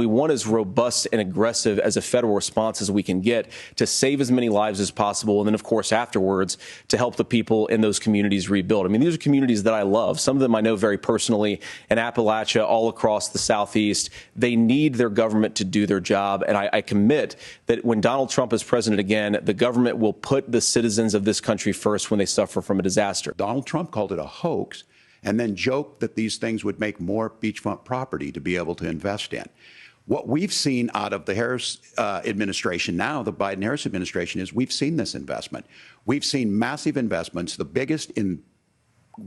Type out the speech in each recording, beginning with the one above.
We want as robust and aggressive as a federal response as we can get to save as many lives as possible. And then, of course, afterwards, to help the people in those communities rebuild. I mean, these are communities that I love. Some of them I know very personally in Appalachia, all across the Southeast. They need their government to do their job. And I commit that when Donald Trump is president again, the government will put the citizens of this country first when they suffer from a disaster. Donald Trump called it a hoax and then joked that these things would make more beachfront property to be able to invest in. What we've seen out of the Harris administration now, the Biden-Harris administration, is we've seen this investment. We've seen massive investments, the biggest in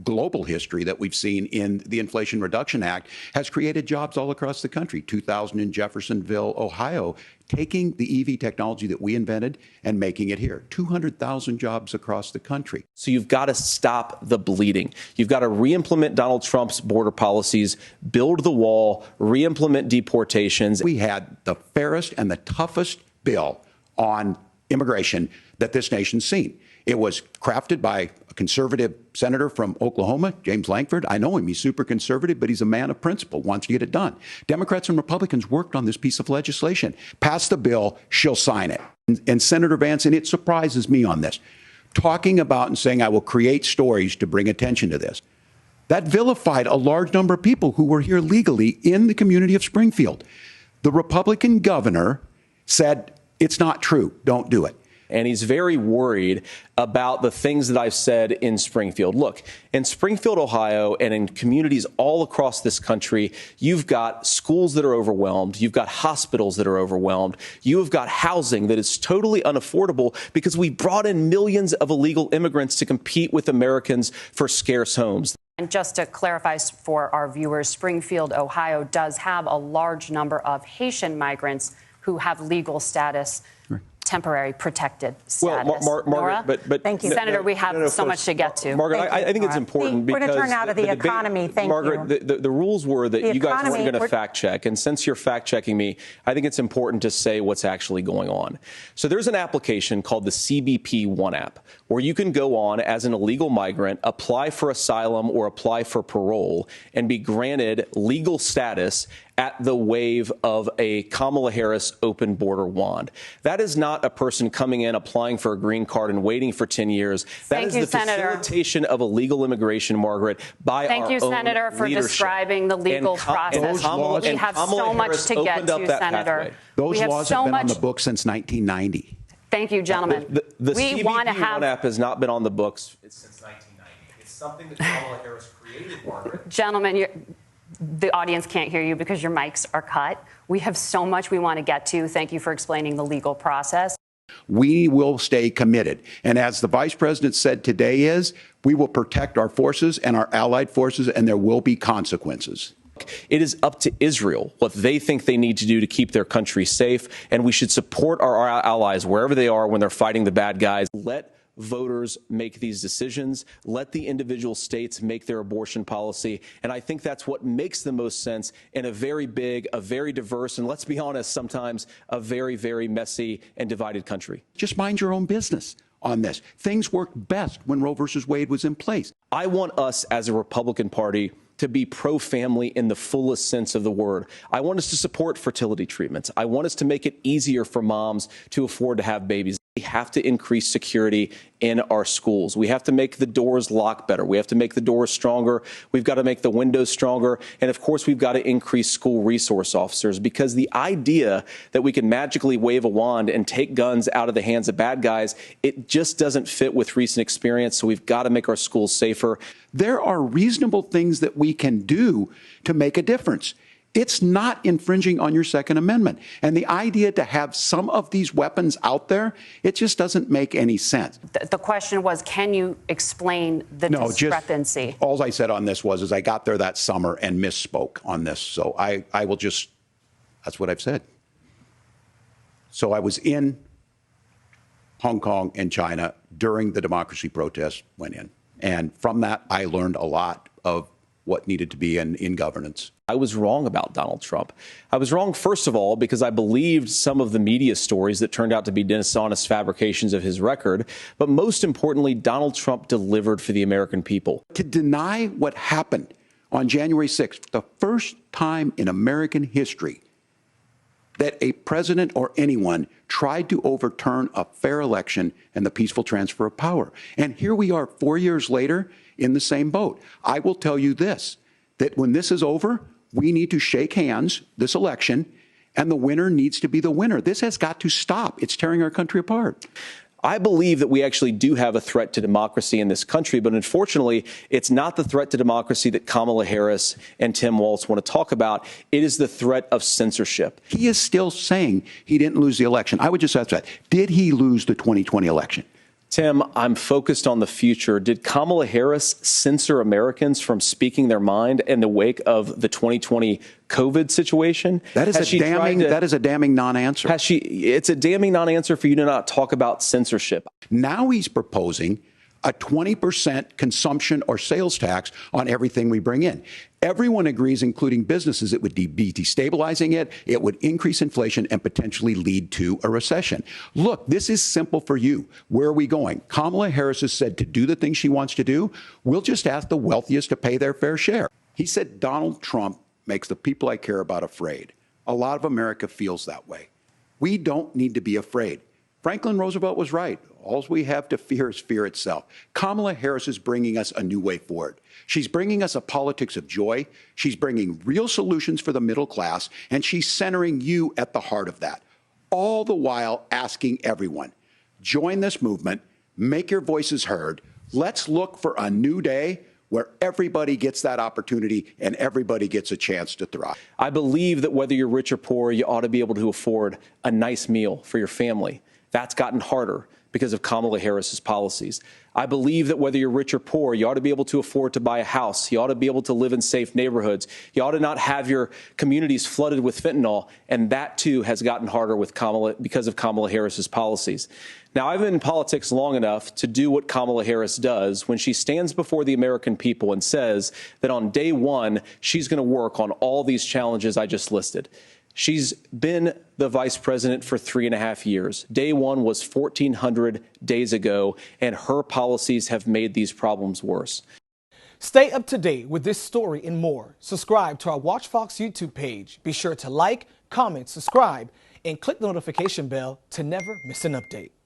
global history that we've seen in the Inflation Reduction Act, has created jobs all across the country. 2,000 in Jeffersonville, Ohio, taking the EV technology that we invented and making it here. 200,000 jobs across the country. So you've got to stop the bleeding. You've got to re-implement Donald Trump's border policies, build the wall, re-implement deportations. We had the fairest and the toughest bill on immigration that this nation's seen. It was crafted by a conservative senator from Oklahoma, James Lankford. I know him. He's super conservative, but he's a man of principle, wants to get it done. Democrats and Republicans worked on this piece of legislation, passed the bill, she'll sign it. And Senator Vance, and it surprises me on this, talking about and saying, I will create stories to bring attention to this. That vilified a large number of people who were here legally in the community of Springfield. The Republican governor said, it's not true, don't do it. And he's very worried about the things that I've said in Springfield. Look, in Springfield, Ohio, and in communities all across this country, you've got schools that are overwhelmed. You've got hospitals that are overwhelmed. You have got housing that is totally unaffordable because we brought in millions of illegal immigrants to compete with Americans for scarce homes. And just to clarify for our viewers, Springfield, Ohio does have a large number of Haitian migrants who have legal status. Right. Temporary protected status. Well, Margaret, but thank you, Senator. We have so much to get to. Margaret, I think it's important because we're going to turn out of the economy. Thank Margaret, you. The rules were that you guys weren't going to fact check, and since you're fact checking me, I think it's important to say what's actually going on. So there's an application called the CBP One app, where you can go on as an illegal migrant, apply for asylum or apply for parole, and be granted legal status at the wave of a Kamala Harris open border wand. That is not a person coming in, applying for a green card and waiting for 10 years. That is the facilitation of illegal immigration, Margaret, by our own leadership. Thank you, Senator, for describing the legal process. We have so much to get to, Senator. Those laws have been on the books since 1990. Thank you, gentlemen. The CBP One app has not been on the books since 1990. It's something that Kamala Harris created, Margaret. Gentlemen, the audience can't hear you because your mics are cut. We have so much we want to get to. Thank you for explaining the legal process. We will stay committed. And as the vice president said today we will protect our forces and our allied forces, and there will be consequences. It is up to Israel what they think they need to do to keep their country safe, and we should support our allies wherever they are when they're fighting the bad guys. Let voters make these decisions. Let the individual states make their abortion policy. And I think that's what makes the most sense in a very big, a very diverse, and let's be honest, sometimes a very, very messy and divided country. Just mind your own business on this. Things worked best when Roe versus Wade was in place. I want us as a Republican Party to be pro-family in the fullest sense of the word. I want us to support fertility treatments. I want us to make it easier for moms to afford to have babies. We have to increase security in our schools. We have to make the doors lock better. We have to make the doors stronger. We've got to make the windows stronger. And of course, we've got to increase school resource officers, because the idea that we can magically wave a wand and take guns out of the hands of bad guys, it just doesn't fit with recent experience. So we've got to make our schools safer. There are reasonable things that we can do to make a difference. It's not infringing on your Second Amendment. And the idea to have some of these weapons out there, it just doesn't make any sense. The question was, can you explain the discrepancy? All I said on this was I got there that summer and misspoke on this. So I will just, that's what I've said. So I was in Hong Kong and China during the democracy protests went in. And from that, I learned a lot of what needed to be in governance. I was wrong about Donald Trump. I was wrong, first of all, because I believed some of the media stories that turned out to be dishonest fabrications of his record. But most importantly, Donald Trump delivered for the American people. To deny what happened on January 6th, the first time in American history that a president or anyone tried to overturn a fair election and the peaceful transfer of power. And here we are 4 years later in the same boat. I will tell you this, that when this is over, we need to shake hands this election, and the winner needs to be the winner. This has got to stop. It's tearing our country apart. I believe that we actually do have a threat to democracy in this country, but unfortunately, it's not the threat to democracy that Kamala Harris and Tim Walz want to talk about. It is the threat of censorship. He is still saying he didn't lose the election. I would just ask that. Did he lose the 2020 election? Tim, I'm focused on the future. Did Kamala Harris censor Americans from speaking their mind in the wake of the 2020 COVID situation? That is a damning non-answer. It's a damning non-answer for you to not talk about censorship. Now he's proposing a 20% consumption or sales tax on everything we bring in. Everyone agrees, including businesses, it would be destabilizing it, it would increase inflation and potentially lead to a recession. Look, this is simple for you. Where are we going? Kamala Harris has said to do the things she wants to do, we'll just ask the wealthiest to pay their fair share. He said Donald Trump makes the people I care about afraid. A lot of America feels that way. We don't need to be afraid. Franklin Roosevelt was right. All we have to fear is fear itself. Kamala Harris is bringing us a new way forward. She's bringing us a politics of joy. She's bringing real solutions for the middle class, and she's centering you at the heart of that. All the while asking everyone, join this movement, make your voices heard. Let's look for a new day where everybody gets that opportunity and everybody gets a chance to thrive. I believe that whether you're rich or poor, you ought to be able to afford a nice meal for your family. That's gotten harder because of Kamala Harris's policies. I believe that whether you're rich or poor, you ought to be able to afford to buy a house. You ought to be able to live in safe neighborhoods. You ought to not have your communities flooded with fentanyl. And that, too, has gotten harder with because of Kamala Harris's policies. Now, I've been in politics long enough to do what Kamala Harris does when she stands before the American people and says that on day one, she's going to work on all these challenges I just listed. She's been the vice president for 3.5 years. Day one was 1,400 days ago, and her policies have made these problems worse. Stay up to date with this story and more. Subscribe to our Walz-Vance YouTube page. Be sure to like, comment, subscribe, and click the notification bell to never miss an update.